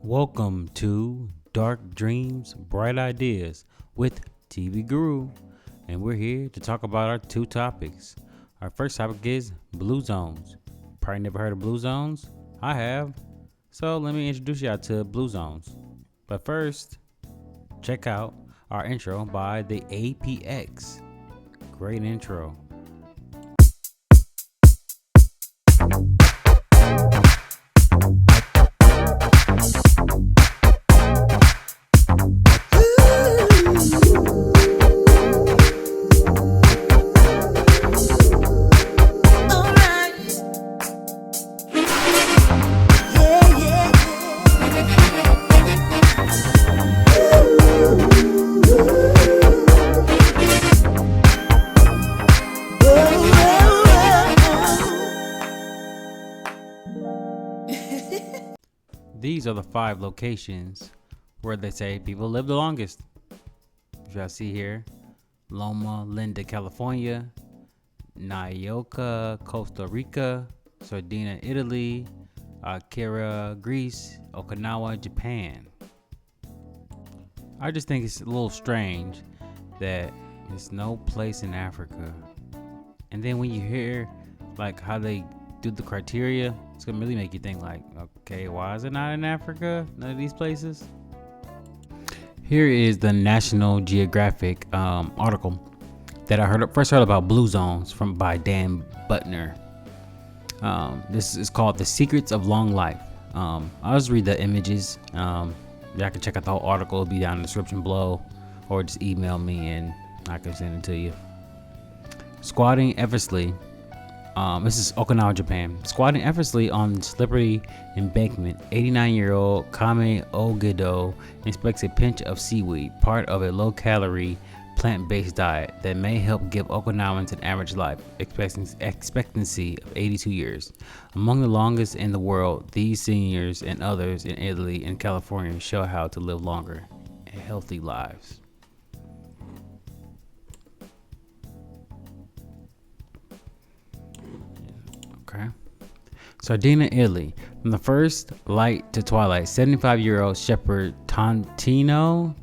Welcome to Dark Dreams, Bright Ideas with TV Guru, and we're here to talk about our two topics. Our first topic is blue zones. Probably never heard of blue zones? I have. So let me introduce y'all to blue zones. But first, check out our intro by the APX. Great intro. These are the 5 locations where they say people live the longest. As y'all see here, Loma Linda, California, Nyoka, Costa Rica, Sardinia, Italy, Akira, Greece, Okinawa, Japan. I just think it's a little strange that there's no place in Africa. And then when you hear like how they do the criteria, it's gonna really make you think like, okay, why is it not in Africa? None of these places. Here is the National Geographic article that I first heard about blue zones by Dan Butner. This is called "The Secrets of Long Life." I'll just read the images. Y'all can check out the whole article. It'll be down in the description below, or just email me and I can send it to you. Squatting effortlessly. This is Okinawa, Japan. Squatting effortlessly on slippery embankment, 89-year-old Kame Ogido inspects a pinch of seaweed, part of a low-calorie, plant-based diet that may help give Okinawans an average life expectancy of 82 years. Among the longest in the world, these seniors and others in Italy and California show how to live longer and healthy lives. Okay. Sardinia, Italy. From the first light to twilight, 75-year-old shepherd Totino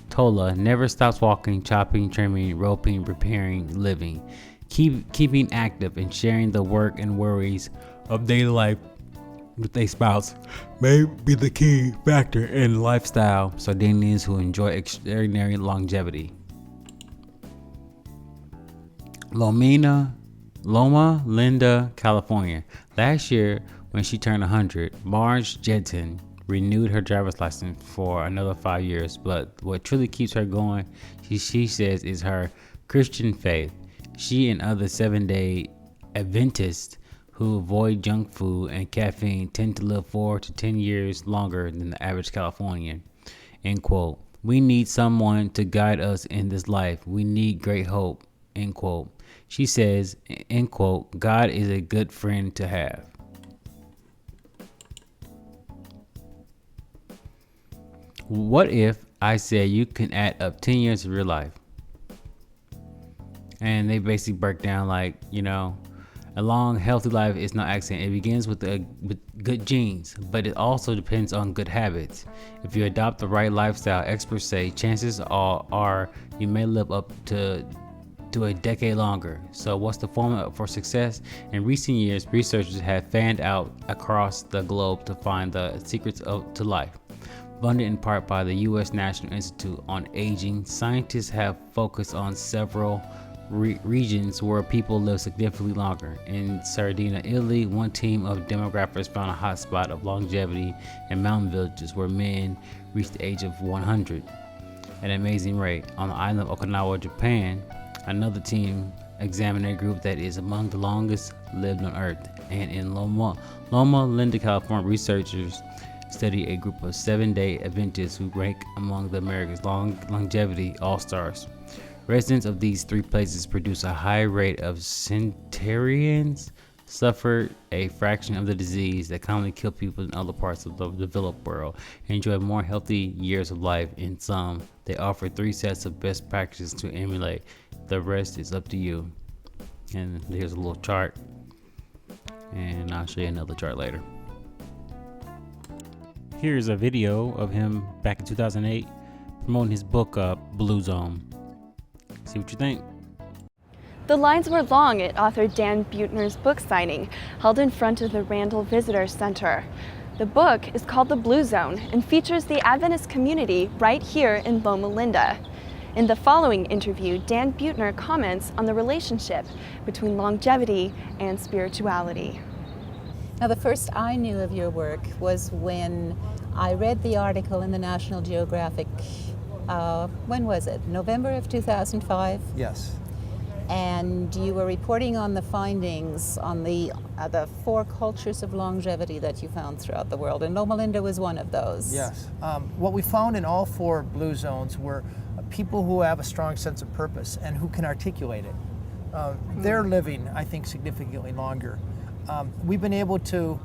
Tola never stops walking, chopping, trimming, roping, repairing, living, keeping active and sharing the work and worries of daily life with a spouse may be the key factor in lifestyle Sardinians who enjoy extraordinary longevity. Loma Linda, California. Last year, when she turned 100, Marge Jensen renewed her driver's license for another 5 years. But what truly keeps her going, she says, is her Christian faith. She and other 7-day Adventists who avoid junk food and caffeine tend to live 4 to 10 years longer than the average Californian. End quote. We need someone to guide us in this life. We need great hope. End quote. She says, end quote, God is a good friend to have. What if I said you can add up 10 years of your life? And they basically break down like, a long, healthy life is no accident. It begins with good genes, but it also depends on good habits. If you adopt the right lifestyle, experts say chances are you may live up to a decade longer. So what's the formula for success? In recent years, researchers have fanned out across the globe to find the secrets to life. Funded in part by the U.S. National Institute on Aging, scientists have focused on several regions where people live significantly longer. In Sardinia, Italy, one team of demographers found a hotspot of longevity in mountain villages where men reach the age of 100 at an amazing rate. On the island of Okinawa, Japan, another team examined a group that is among the longest lived on Earth. And in Loma Linda, California, researchers study a group of 7-day Adventists who rank among the America's longevity all-stars. Residents of these 3 places produce a high rate of centenarians, suffered a fraction of the disease that commonly kill people in other parts of the developed world, and enjoy more healthy years of life. In some, they offer 3 sets of best practices to emulate. The rest is up to you. And here's a little chart, and I'll show you another chart later. Here's a video of him back in 2008 promoting his book, Blue Zone. See what you think. The lines were long at author Dan Buettner's book signing, held in front of the Randall Visitor Center. The book is called The Blue Zone and features the Adventist community right here in Loma Linda. In the following interview, Dan Buettner comments on the relationship between longevity and spirituality. Now, the first I knew of your work was when I read the article in the National Geographic, when was it? November of 2005? Yes. And you were reporting on the findings on the 4 cultures of longevity that you found throughout the world, and Loma Linda was one of those. Yes. What we found in all 4 blue zones were people who have a strong sense of purpose and who can articulate it. They're living, I think, significantly longer. We've been able to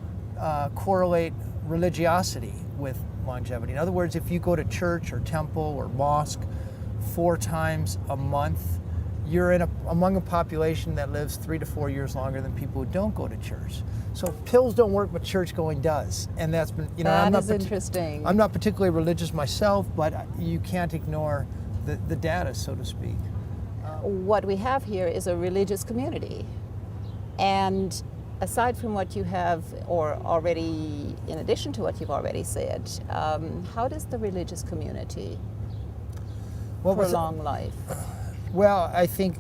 correlate religiosity with longevity. In other words, if you go to church or temple or mosque 4 times a month, you're among a population that lives 3 to 4 years longer than people who don't go to church. So pills don't work, but church going does, and that's been, that is interesting. I'm not particularly religious myself, but you can't ignore the data, so to speak. What we have here is a religious community, and aside from what you have, or already, in addition to what you've already said, how does the religious community prolong life? Well, I think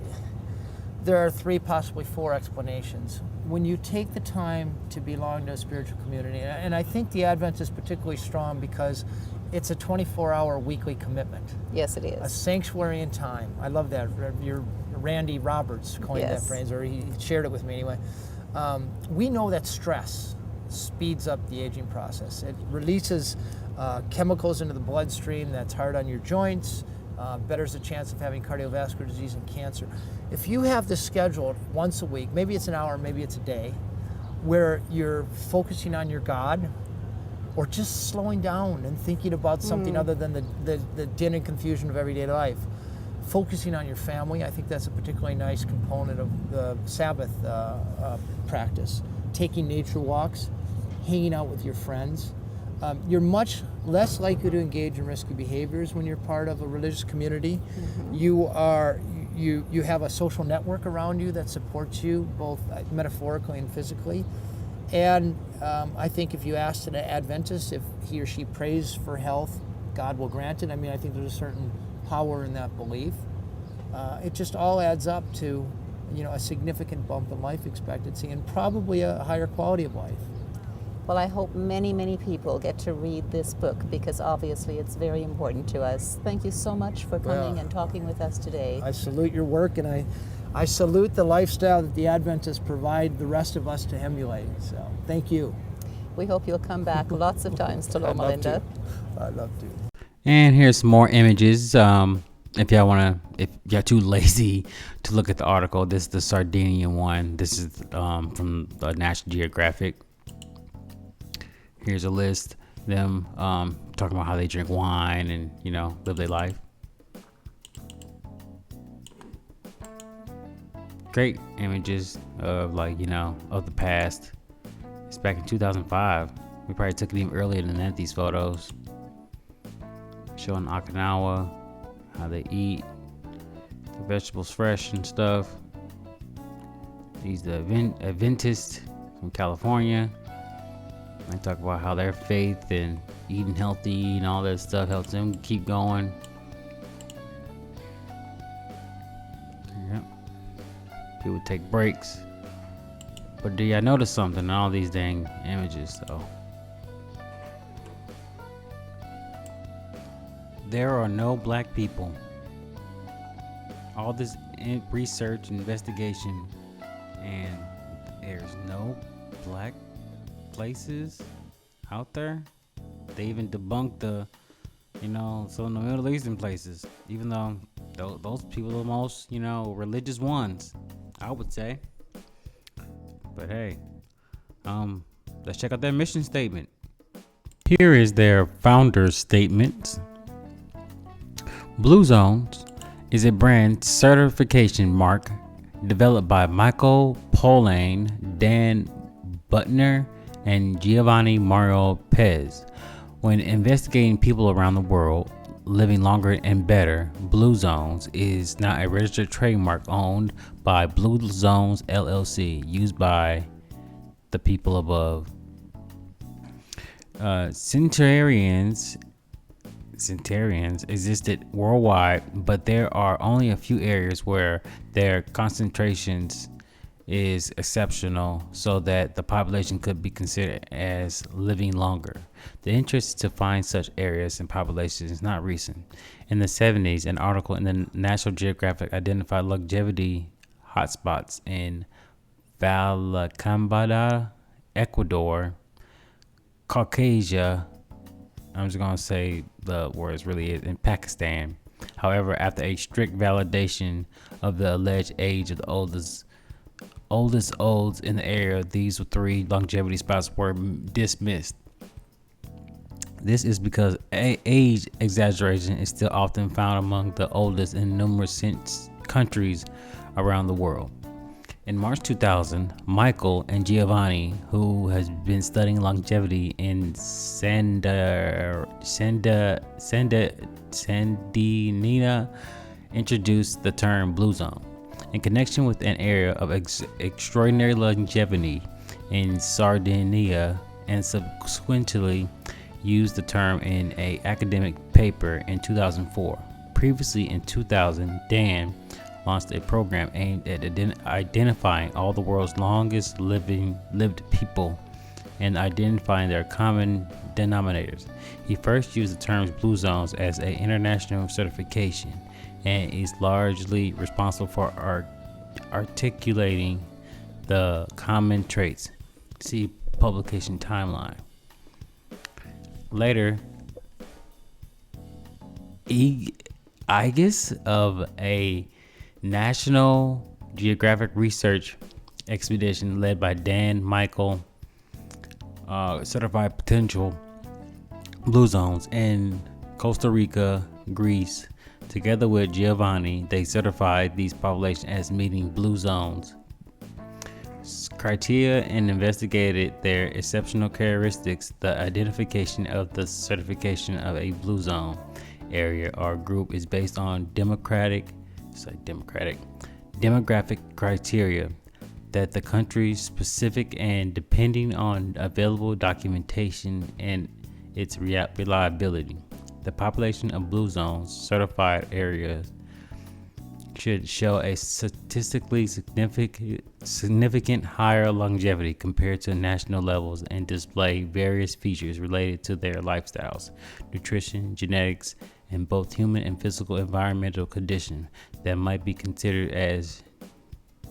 there are 3, possibly 4 explanations. When you take the time to belong to a spiritual community, and I think the Advent is particularly strong because it's a 24-hour weekly commitment. Yes, it is. A sanctuary in time. I love that. Your Randy Roberts coined that phrase, or he shared it with me anyway. We know that stress speeds up the aging process. It releases chemicals into the bloodstream that's hard on your joints, betters the chance of having cardiovascular disease and cancer. If you have this scheduled once a week, maybe it's an hour, maybe it's a day, where you're focusing on your God, or just slowing down and thinking about something other than the din and confusion of everyday life, focusing on your family, I think that's a particularly nice component of the Sabbath practice. Taking nature walks, hanging out with your friends. You're much less likely to engage in risky behaviors when you're part of a religious community. You have a social network around you that supports you both metaphorically and physically. And I think if you ask an Adventist if he or she prays for health, God will grant it. I mean, I think there's a certain power in that belief. It just all adds up to, a significant bump in life expectancy and probably a higher quality of life. Well, I hope many, many people get to read this book because obviously it's very important to us. Thank you so much for coming and talking with us today. I salute your work, and I salute the lifestyle that the Adventists provide the rest of us to emulate. So thank you. We hope you'll come back lots of times to Loma Linda. I'd love to. And here's some more images. If you're too lazy to look at the article, this is the Sardinian one. This is from the National Geographic. Here's a list. Them talking about how they drink wine and, live their life. Great images of of the past. It's back in 2005. We probably took it even earlier than that, these photos. Showing Okinawa, how they eat, the vegetables fresh and stuff. These the Adventists from California. They talk about how their faith and eating healthy and all that stuff helps them keep going. Yep. People take breaks. But do y'all notice something in all these dang images though? There are no black people. All this research, investigation, and there's no black places out there. They even debunked some of the Middle Eastern places, even though those people are the most, religious ones, I would say. But hey, let's check out their mission statement. Here is their founder's statement. Blue Zones is a brand certification mark developed by Michael Polane, Dan Buettner, and Giovanni Mario Pez When investigating people around the world living longer and better, Blue Zones is now a registered trademark owned by Blue Zones LLC, used by the people above. Centenarians existed worldwide, but there are only a few areas where their concentrations is exceptional, so that the population could be considered as living longer. The interest to find such areas and populations is not recent. In the 70s, an article in the National Geographic identified longevity hotspots in Vallecambada, Ecuador, Caucasia. I'm just going to say the words really is in Pakistan. However, after a strict validation of the alleged age of the oldest olds in the area, these 3 longevity spots were dismissed. This is because age exaggeration is still often found among the oldest in numerous countries around the world. In March 2000, Michael and Giovanni, who has been studying longevity in Sandinina, introduced the term Blue Zone in connection with an area of extraordinary longevity in Sardinia, and subsequently used the term in an academic paper in 2004. Previously in 2000, Dan launched a program aimed at identifying all the world's longest lived people and identifying their common denominators. He first used the terms Blue Zones as an international certification and is largely responsible for articulating the common traits. See publication timeline. Later, Aegis of a National Geographic research expedition led by Dan Michael certified potential Blue Zones in Costa Rica, Greece. Together with Giovanni, they certified these populations as meeting Blue Zones criteria and investigated their exceptional characteristics. The identification of the certification of a Blue Zone area or group is based on demographic criteria that the country's specific, and depending on available documentation and its reliability. The population of Blue Zones certified areas should show a statistically significant higher longevity compared to national levels and display various features related to their lifestyles, nutrition, genetics, and both human and physical environmental conditions that might be considered as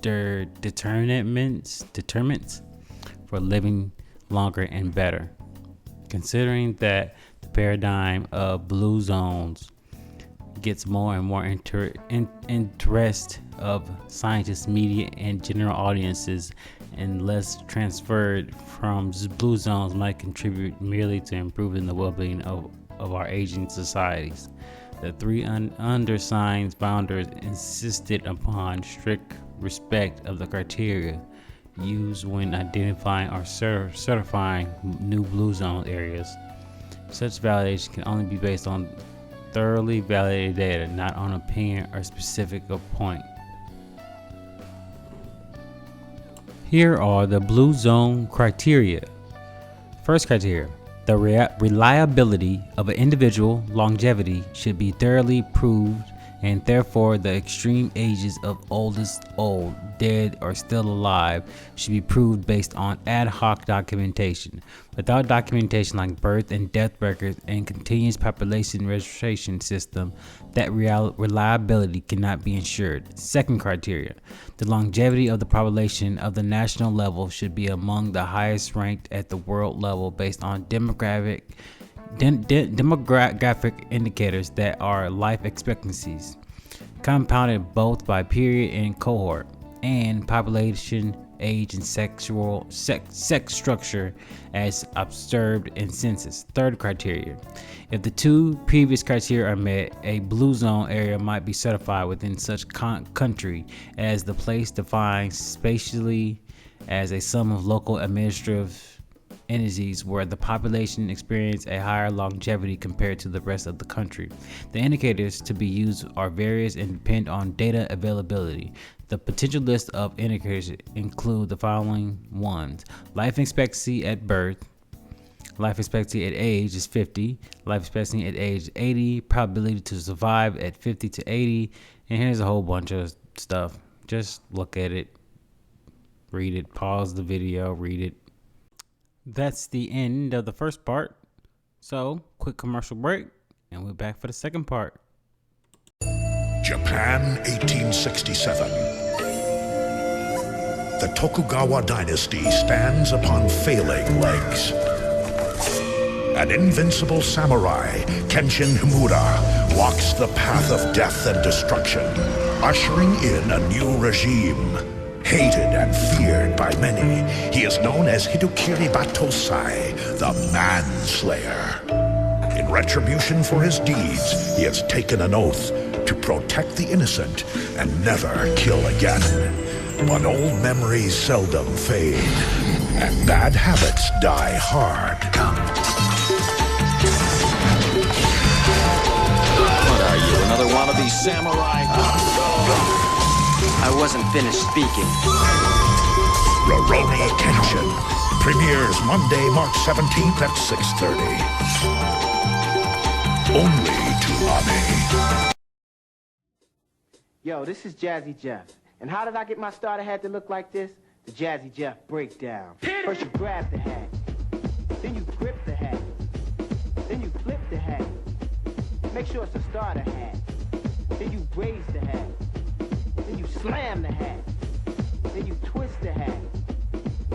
determinants for living longer and better. Considering that the paradigm of Blue Zones gets more and more interest of scientists, media, and general audiences, and less transferred from Blue Zones might contribute merely to improving the well-being of our aging societies. The 3 undersigned founders insisted upon strict respect of the criteria used when identifying or certifying new Blue Zone areas. Such validation can only be based on thoroughly validated data, not on opinion or specific point. Here are the Blue Zone criteria. First criteria: the reliability of an individual longevity should be thoroughly proved, and therefore the extreme ages of oldest old, dead, or still alive should be proved based on ad hoc documentation. Without documentation like birth and death records and continuous population registration system, that reliability cannot be ensured. Second criteria: the longevity of the population of the national level should be among the highest ranked at the world level based on demographic indicators that are life expectancies, compounded both by period and cohort, and population age and sex structure as observed in census. Third criteria: if the 2 previous criteria are met, a Blue Zone area might be certified within such country as the place defined spatially as a sum of local administrative entities where the population experienced a higher longevity compared to the rest of the country. The indicators to be used are various and depend on data availability. The potential list of indicators include the following ones: life expectancy at birth, life expectancy at age is 50, life expectancy at age 80, probability to survive at 50 to 80, and here's a whole bunch of stuff. Just look at it, read it, pause the video, read it. That's the end of the first part. So, quick commercial break, and we're back for the second part. Japan, 1867. The Tokugawa dynasty stands upon failing legs. An invincible samurai, Kenshin Himura, walks the path of death and destruction, ushering in a new regime. Hated and feared by many, he is known as Hidokiri Batosai, the Manslayer. In retribution for his deeds, he has taken an oath to protect the innocent and never kill again. But old memories seldom fade, and bad habits die hard. What are you, another wannabe samurai? I wasn't finished speaking. Rurouni Kenshin premieres Monday, March 17th at 6:30. Only to Ame. Yo, this is Jazzy Jeff. And how did I get my starter hat to look like this? The Jazzy Jeff breakdown. First you grab the hat, then you grip the hat, then you flip the hat. Make sure it's a starter hat. Then you raise the hat, then you slam the hat, then you twist the hat,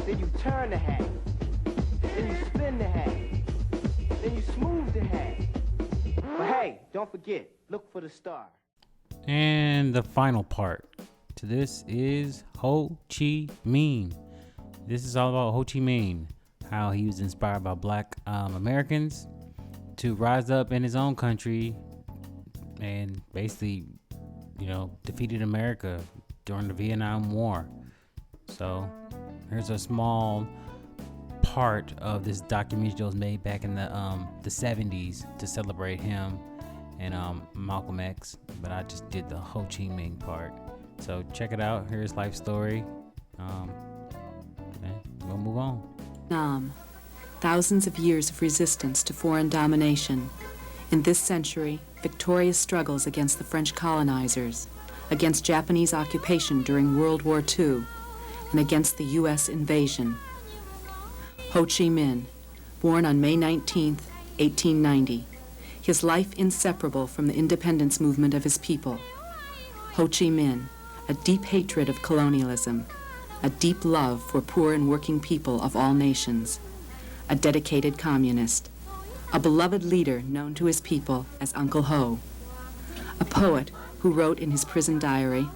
then you turn the hat, then you spin the hat, then you smooth the hat. But hey, don't forget, look for the star. And the final part to this is Ho Chi Minh. This is all about Ho Chi Minh, how he was inspired by Black Americans to rise up in his own country and basically, defeated America during the Vietnam War. So here's a small part of this documentary that was made back in the 70s to celebrate him and Malcolm X, but I just did the Ho Chi Minh part. So check it out. Here's his life story. We'll move on. Vietnam, thousands of years of resistance to foreign domination. In this century, victorious struggles against the French colonizers, against Japanese occupation during World War II, and against the U.S. invasion. Ho Chi Minh, born on May 19, 1890. His life inseparable from the independence movement of his people. Ho Chi Minh, a deep hatred of colonialism, a deep love for poor and working people of all nations, a dedicated communist, a beloved leader known to his people as Uncle Ho, a poet who wrote in his prison diary,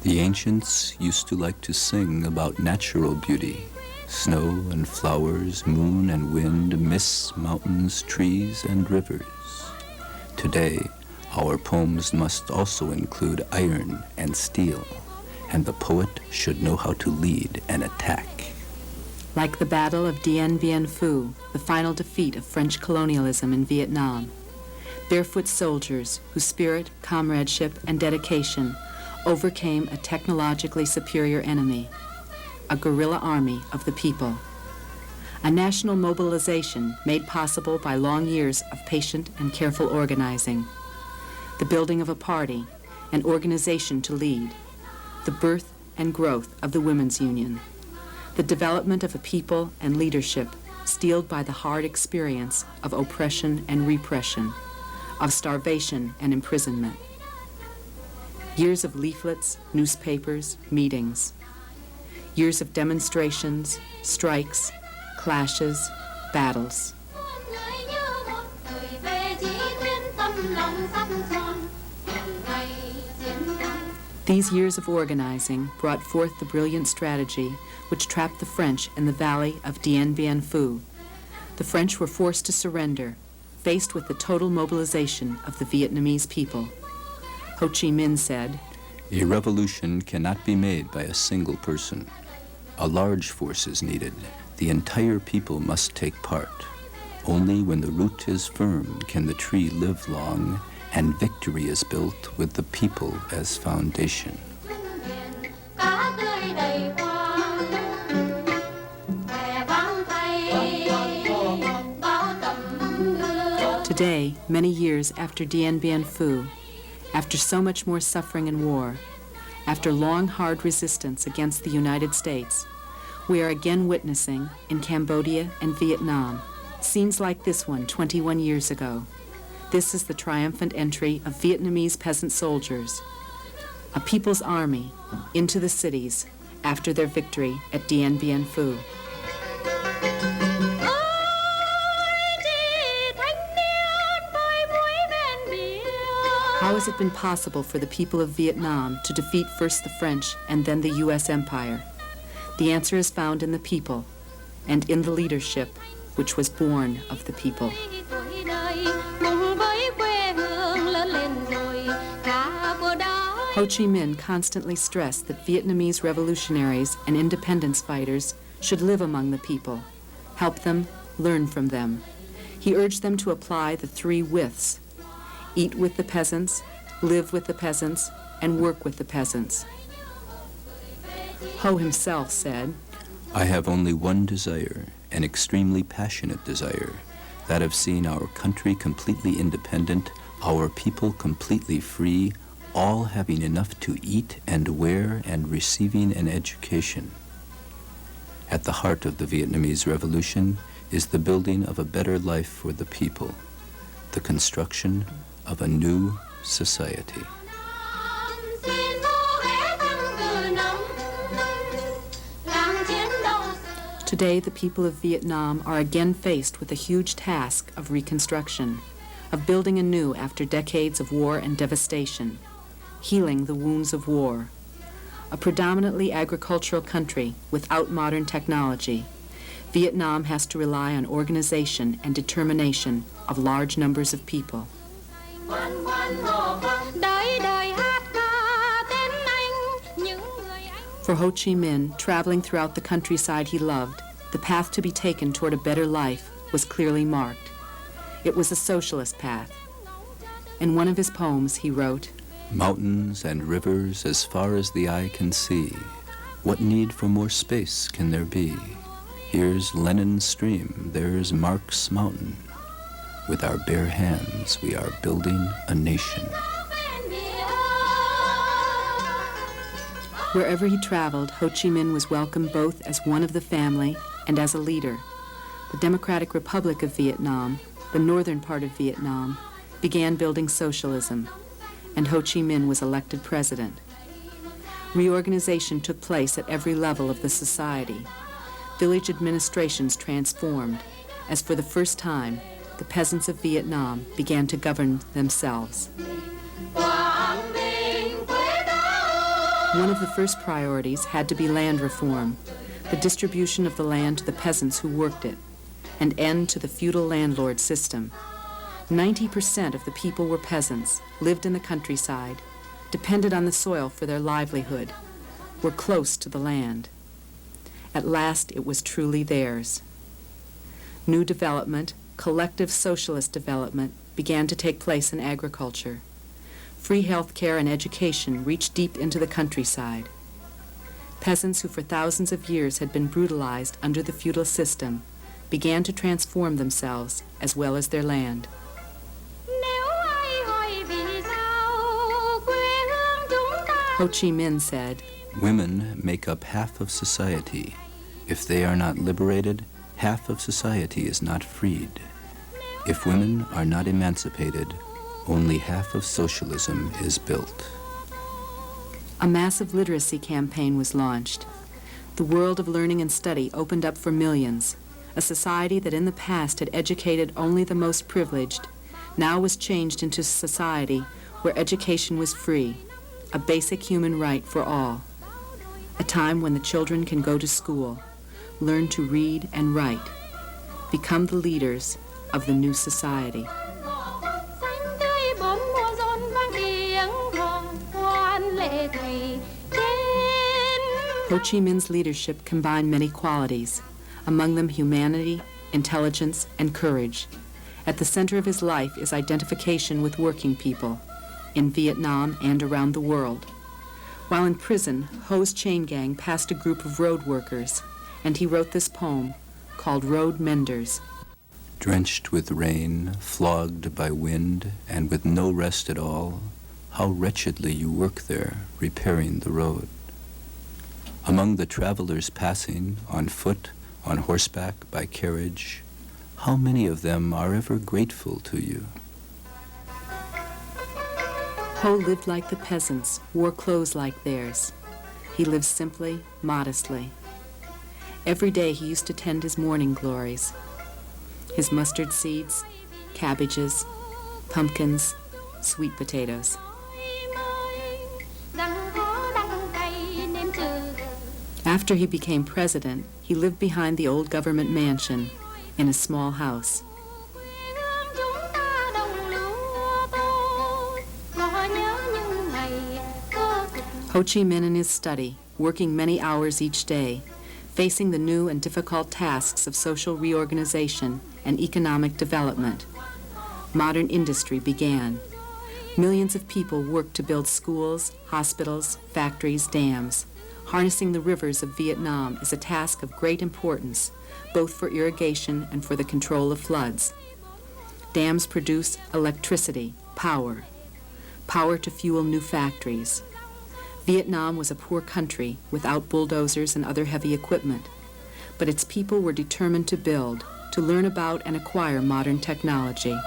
"The ancients used to like to sing about natural beauty, snow and flowers, moon and wind, mists, mountains, trees, and rivers. Today, our poems must also include iron and steel, and the poet should know how to lead an attack." Like the Battle of Dien Bien Phu, the final defeat of French colonialism in Vietnam, barefoot soldiers whose spirit, comradeship, and dedication overcame a technologically superior enemy, a guerrilla army of the people. A national mobilization made possible by long years of patient and careful organizing. The building of a party, an organization to lead. The birth and growth of the Women's Union. The development of a people and leadership steeled by the hard experience of oppression and repression, of starvation and imprisonment. Years of leaflets, newspapers, meetings. Years of demonstrations, strikes, clashes, battles. These years of organizing brought forth the brilliant strategy which trapped the French in the valley of Dien Bien Phu. The French were forced to surrender, faced with the total mobilization of the Vietnamese people. Ho Chi Minh said, "A revolution cannot be made by a single person. A large force is needed, The entire people must take part. Only when the root is firm can the tree live long, and victory is built with the people as foundation. Today, many years after Dien Bien Phu, after so much more suffering and war, after long, hard resistance against the United States, we are again witnessing, in Cambodia and Vietnam, scenes like this one 21 years ago. This is the triumphant entry of Vietnamese peasant soldiers, a people's army, into the cities after their victory at Dien Bien Phu. How has it been possible for the people of Vietnam to defeat first the French and then the U.S. Empire? The answer is found in the people and in the leadership which was born of the people. Ho Chi Minh constantly stressed that Vietnamese revolutionaries and independence fighters should live among the people, help them, learn from them. He urged them to apply the 3 withs: eat with the peasants, live with the peasants, and work with the peasants. Ho himself said, I have only one desire, an extremely passionate desire, that of seeing our country completely independent, our people completely free, all having enough to eat and wear and receiving an education. At the heart of the Vietnamese Revolution is the building of a better life for the people, the construction of a new society. Today, the people of Vietnam are again faced with a huge task of reconstruction, of building anew after decades of war and devastation, healing the wounds of war. A predominantly agricultural country without modern technology, Vietnam has to rely on organization and determination of large numbers of people. For Ho Chi Minh, traveling throughout the countryside he loved, the path to be taken toward a better life was clearly marked. It was a socialist path. In one of his poems, he wrote, Mountains and rivers as far as the eye can see. What need for more space can there be? Here's Lenin's stream, there's Mark's mountain. With our bare hands, we are building a nation. Wherever he traveled, Ho Chi Minh was welcomed both as one of the family and as a leader. The Democratic Republic of Vietnam, the northern part of Vietnam, began building socialism, and Ho Chi Minh was elected president. Reorganization took place at every level of the society. Village administrations transformed, as for the first time, the peasants of Vietnam began to govern themselves. One of the first priorities had to be land reform, the distribution of the land to the peasants who worked it, an end to the feudal landlord system. 90% of the people were peasants, lived in the countryside, depended on the soil for their livelihood, were close to the land. At last, it was truly theirs. New development, collective socialist development, began to take place in agriculture. Free health care and education reached deep into the countryside. Peasants who for thousands of years had been brutalized under the feudal system began to transform themselves as well as their land. Ho Chi Minh said, Women make up half of society. If they are not liberated, half of society is not freed. If women are not emancipated, only half of socialism is built. A massive literacy campaign was launched. The world of learning and study opened up for millions. A society that in the past had educated only the most privileged now was changed into a society where education was free, a basic human right for all. A time when the children can go to school, learn to read and write, become the leaders of the new society. Ho Chi Minh's leadership combined many qualities: among them humanity, intelligence, and courage. At the center of his life is identification with working people, in Vietnam and around the world. While in prison, Ho's chain gang passed a group of road workers, and he wrote this poem called Road Menders. Drenched with rain, flogged by wind, and with no rest at all, how wretchedly you work there, repairing the road. Among the travelers passing, on foot, on horseback, by carriage, how many of them are ever grateful to you? Ho lived like the peasants, wore clothes like theirs. He lived simply, modestly. Every day he used to tend his morning glories. His mustard seeds, cabbages, pumpkins, sweet potatoes. After he became president, he lived behind the old government mansion in a small house. Ho Chi Minh in his study, working many hours each day, facing the new and difficult tasks of social reorganization and economic development. Modern industry began. Millions of people worked to build schools, hospitals, factories, dams. Harnessing the rivers of Vietnam is a task of great importance, both for irrigation and for the control of floods. Dams produce electricity, power to fuel new factories. Vietnam was a poor country without bulldozers and other heavy equipment, but its people were determined to build, to learn about and acquire modern technology.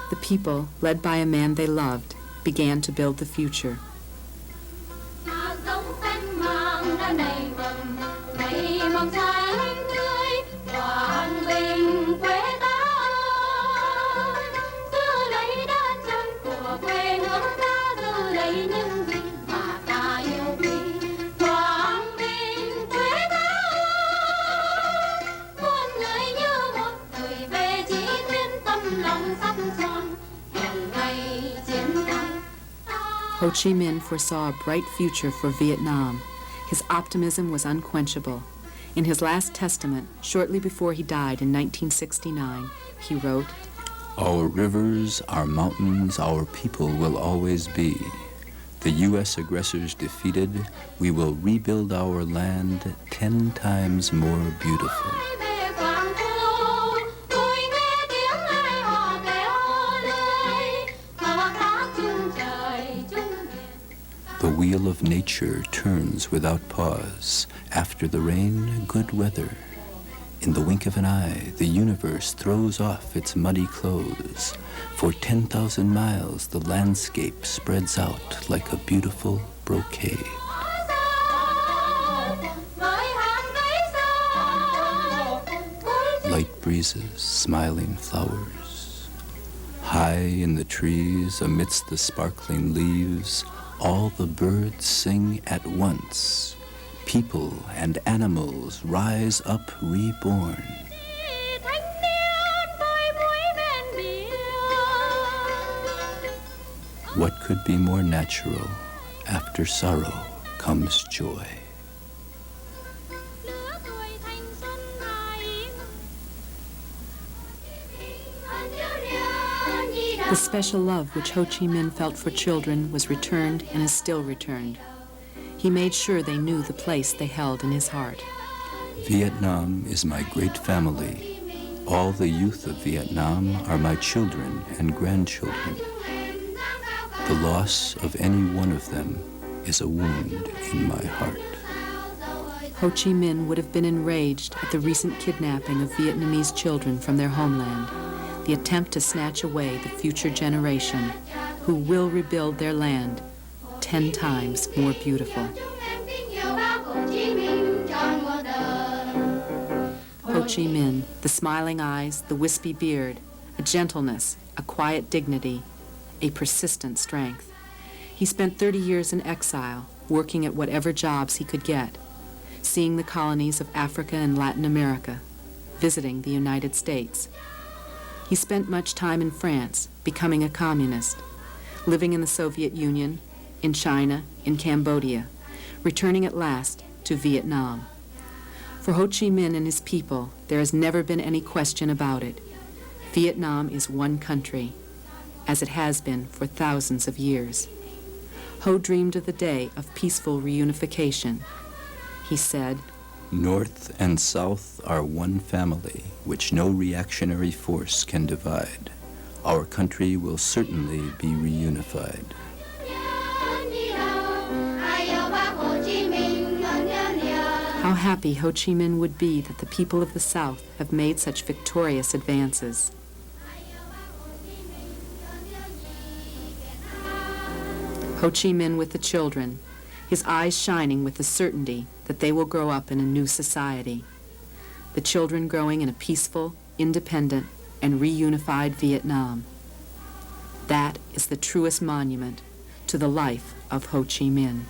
The people, led by a man they loved, began to build the future. Ho Chi Minh foresaw a bright future for Vietnam. His optimism was unquenchable. In his last testament, shortly before he died in 1969, he wrote, Our rivers, our mountains, our people will always be. The U.S. aggressors defeated, we will rebuild our land 10 times more beautiful. The wheel of nature turns without pause. After the rain, good weather. In the wink of an eye, the universe throws off its muddy clothes. For 10,000 miles, the landscape spreads out like a beautiful brocade. Light breezes, smiling flowers. High in the trees, amidst the sparkling leaves, all the birds sing at once. People and animals rise up reborn. What could be more natural? After sorrow comes joy. The special love which Ho Chi Minh felt for children was returned and is still returned. He made sure they knew the place they held in his heart. Vietnam is my great family. All the youth of Vietnam are my children and grandchildren. The loss of any one of them is a wound in my heart. Ho Chi Minh would have been enraged at the recent kidnapping of Vietnamese children from their homeland, the attempt to snatch away the future generation who will rebuild their land 10 times more beautiful. Ho Chi Minh, the smiling eyes, the wispy beard, a gentleness, a quiet dignity, a persistent strength. He spent 30 years in exile, working at whatever jobs he could get, seeing the colonies of Africa and Latin America, visiting the United States. He spent much time in France, becoming a communist, living in the Soviet Union, in China, in Cambodia, returning at last to Vietnam. For Ho Chi Minh and his people, there has never been any question about it. Vietnam is one country, as it has been for thousands of years. Ho dreamed of the day of peaceful reunification. He said, North and South are one family, which no reactionary force can divide. Our country will certainly be reunified. How happy Ho Chi Minh would be that the people of the South have made such victorious advances. Ho Chi Minh with the children, his eyes shining with the certainty that they will grow up in a new society. The children growing in a peaceful, independent, and reunified Vietnam. That is the truest monument to the life of Ho Chi Minh.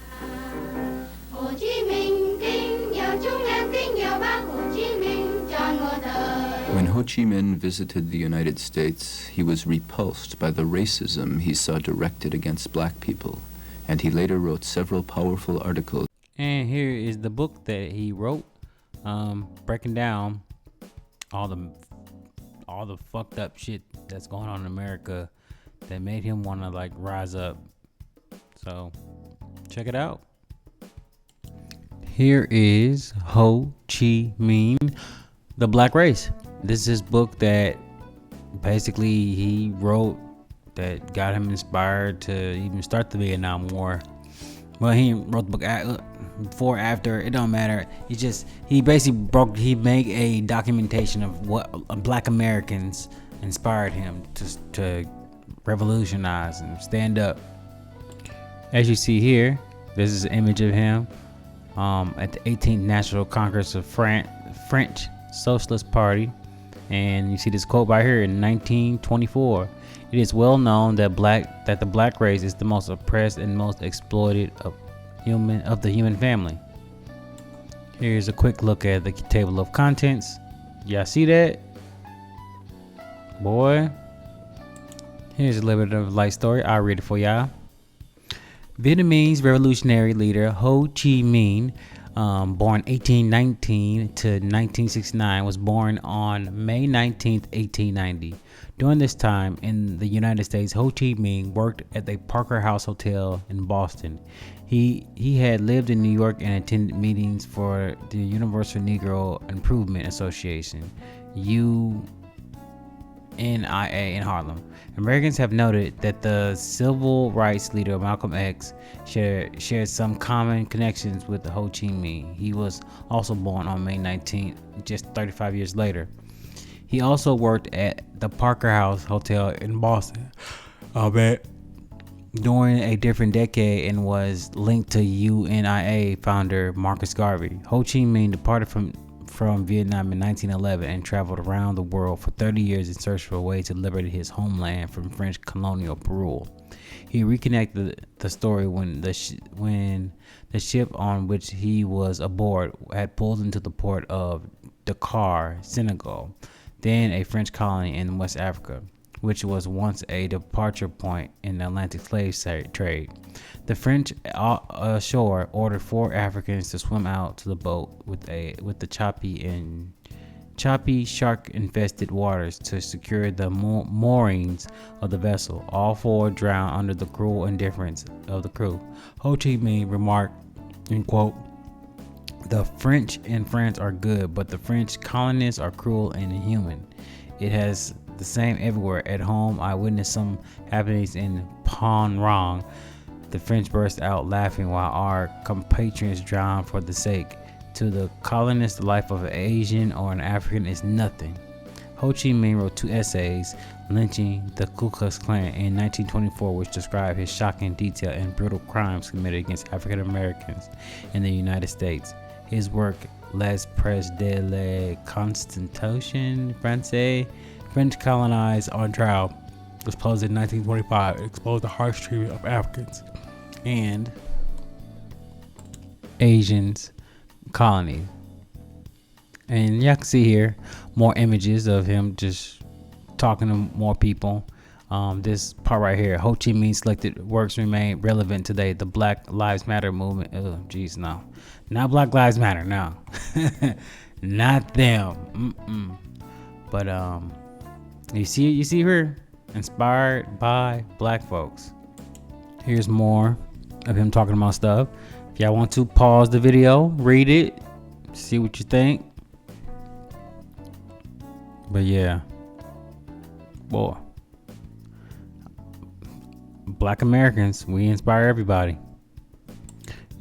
When Ho Chi Minh visited the United States, he was repulsed by the racism he saw directed against black people, and he later wrote several powerful articles. And here is the book that he wrote, breaking down all the fucked up shit that's going on in America that made him want to like rise up. So check it out. Here is Ho Chi Minh, The Black Race. This is his book that basically he wrote that got him inspired to even start the Vietnam War. Well, he wrote the book before, after, it don't matter. He basically made a documentation of what black Americans inspired him to revolutionize and stand up. As you see here, this is an image of him at the 18th National Congress of French Socialist Party. And you see this quote right here in 1924. It is well known that the black race is the most oppressed and most exploited of the human family. Here's a quick look at the table of contents. Y'all see that? Boy. Here's a little bit of a light story. I'll read it for y'all. Vietnamese revolutionary leader Ho Chi Minh, born 1819 to 1969, was born on May 19th, 1890. During this time in the United States, Ho Chi Minh worked at the Parker House Hotel in Boston. He had lived in New York and attended meetings for the Universal Negro Improvement Association, UNIA, in Harlem. Americans have noted that the civil rights leader Malcolm X shared some common connections with Ho Chi Minh. He was also born on May 19th, just 35 years later. He also worked at the Parker House Hotel in Boston, during a different decade and was linked to UNIA founder Marcus Garvey. Ho Chi Minh departed from Vietnam in 1911 and traveled around the world for 30 years in search for a way to liberate his homeland from French colonial rule. He reconnected the story when the ship on which he was aboard had pulled into the port of Dakar, Senegal, then a French colony in West Africa, which was once a departure point in the Atlantic slave trade. The French ashore ordered 4 Africans to swim out to the boat with the choppy shark-infested waters to secure the moorings of the vessel. All 4 drowned under the cruel indifference of the crew. Ho Chi Minh remarked, in quote, "The French in France are good, but the French colonists are cruel and inhuman. It has the same everywhere. At home, I witnessed some happenings in Pon Rang. The French burst out laughing while our compatriots drowned for the sake. To the colonists, the life of an Asian or an African is nothing." Ho Chi Minh wrote 2 essays lynching the Ku Klux Klan in 1924, which describe his shocking detail and brutal crimes committed against African Americans in the United States. His work, Les Pres de la Constitution Française, French colonized on trial, was published in 1925. It exposed the harsh treatment of Africans and Asians colony. And y'all can see here more images of him just talking to more people. This part right here, Ho Chi Minh selected works remain relevant today. The Black Lives Matter movement. Oh, geez, no, not Black Lives Matter. No, not them. But you see her inspired by black folks. Here's more of him talking about stuff. If y'all want to pause the video, read it, see what you think. But yeah, boy, Black Americans, we inspire everybody.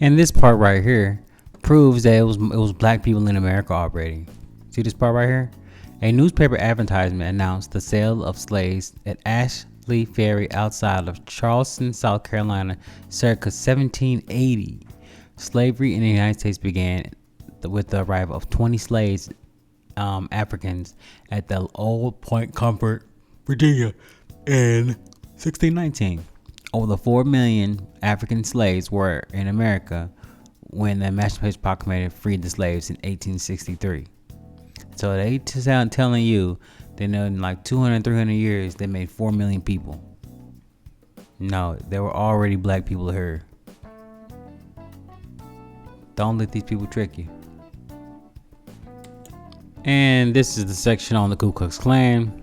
And this part right here proves that it was black people in America already. See this part right here? A newspaper advertisement announced the sale of slaves at Ashley Ferry outside of Charleston, South Carolina, circa 1780. Slavery in the United States began with the arrival of 20 slaves, Africans, at the Old Point Comfort, Virginia, in 1619. Over 4 million African slaves were in America when the Emancipation Proclamation freed the slaves in 1863. So they sound telling you that in like 200, 300 years, they made 4 million people. No, there were already black people here. Don't let these people trick you. And this is the section on the Ku Klux Klan.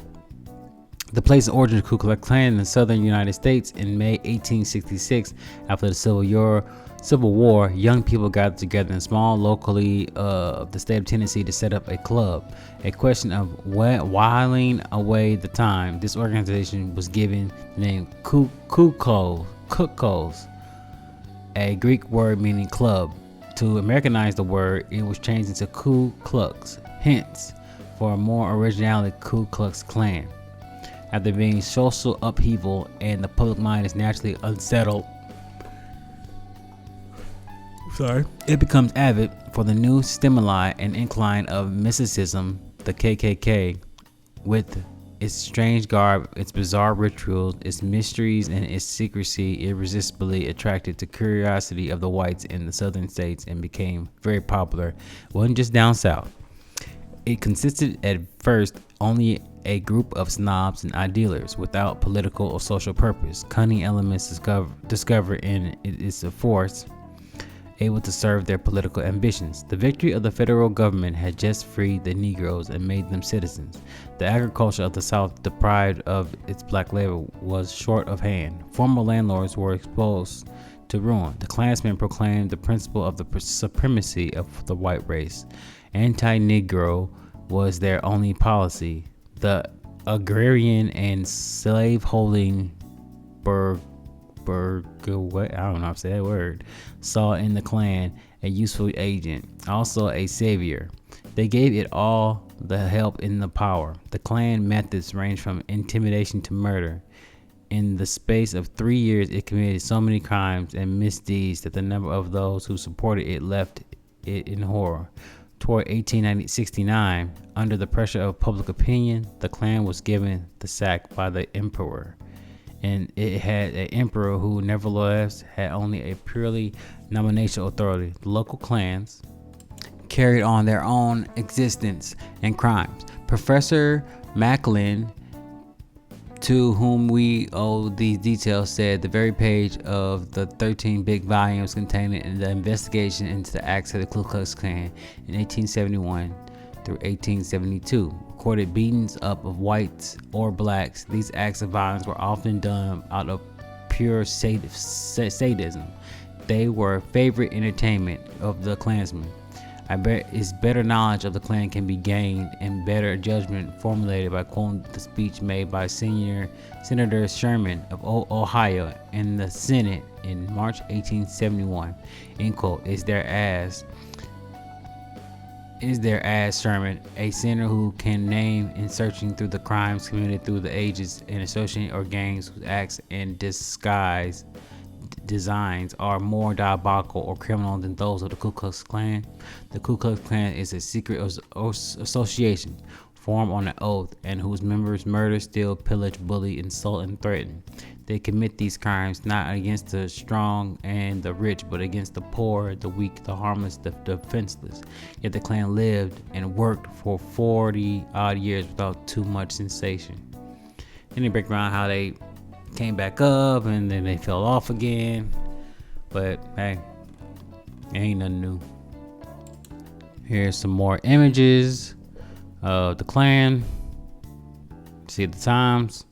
The place of origin of the Ku Klux Klan in the southern United States in May 1866, after the Civil War, young people gathered together in small locally of the state of Tennessee to set up a club. A question of whiling away the time, this organization was given the name Kukos, a Greek word meaning club. To Americanize the word, it was changed into Ku Klux. Hence, for a more originality, Ku Klux Klan. After being social upheaval and the public mind is naturally unsettled, it becomes avid for the new stimuli and incline of mysticism, the KKK, with its strange garb, its bizarre rituals, its mysteries, and its secrecy irresistibly attracted the curiosity of the whites in the southern states and became very popular. It wasn't just down south. It consisted at first only a group of snobs and idealers without political or social purpose. Cunning elements discovered in it is a force able to serve their political ambitions. The victory of the federal government had just freed the Negroes and made them citizens. The agriculture of the South, deprived of its black labor, was short of hand. Former landlords were exposed to ruin. The Klansmen proclaimed the principle of the supremacy of the white race. Anti-Negro was their only policy. The agrarian and slave-holding I don't know how to say that word, saw in the Klan a useful agent, also a savior. They gave it all the help in the power. The Klan methods range from intimidation to murder. In the space of 3 years, it committed so many crimes and misdeeds that the number of those who supported it left it in horror. Toward 1869, under the pressure of public opinion, the Klan was given the sack by the emperor. And it had an emperor who nevertheless had only a purely nominational authority. The local clans carried on their own existence and crimes. Professor Macklin, to whom we owe these details, said the very page of the 13 big volumes containing the investigation into the acts of the Ku Klux Klan in 1871 through 1872 recorded beatings up of whites or blacks. These acts of violence were often done out of pure sadism. They were favorite entertainment of the Klansmen. I bet it's better knowledge of the Klan can be gained and better judgment formulated by quoting the speech made by Senator Sherman of Ohio in the Senate in March 1871. End quote. Is there as Sherman, a senator who can name in searching through the crimes committed through the ages and associating or gangs whose acts and designs are more diabolical or criminal than those of the Ku Klux Klan? The Ku Klux Klan is a secret association formed on an oath and whose members murder, steal, pillage, bully, insult, and threaten. They commit these crimes not against the strong and the rich, but against the poor, the weak, the harmless, the defenseless. Yet the Klan lived and worked for 40 odd years without too much sensation. Then they break around how they came back up and then they fell off again. But hey, ain't nothing new. Here's some more images of the Klan. See the times.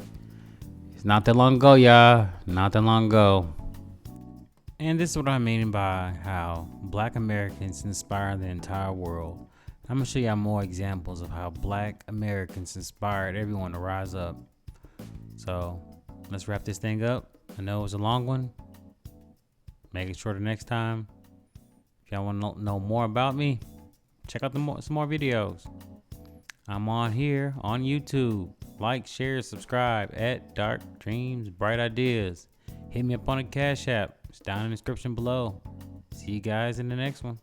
It's not that long ago, y'all. Not that long ago. And this is what I mean by how Black Americans inspire the entire world. I'm gonna show y'all more examples of how Black Americans inspired everyone to rise up. So let's wrap this thing up. I know it was a long one. Make it shorter next time. If y'all want to know more about me, check out some more videos. I'm on here on YouTube. Like, share, subscribe at Dark Dreams, Bright Ideas. Hit me up on a Cash App. It's down in the description below. See you guys in the next one.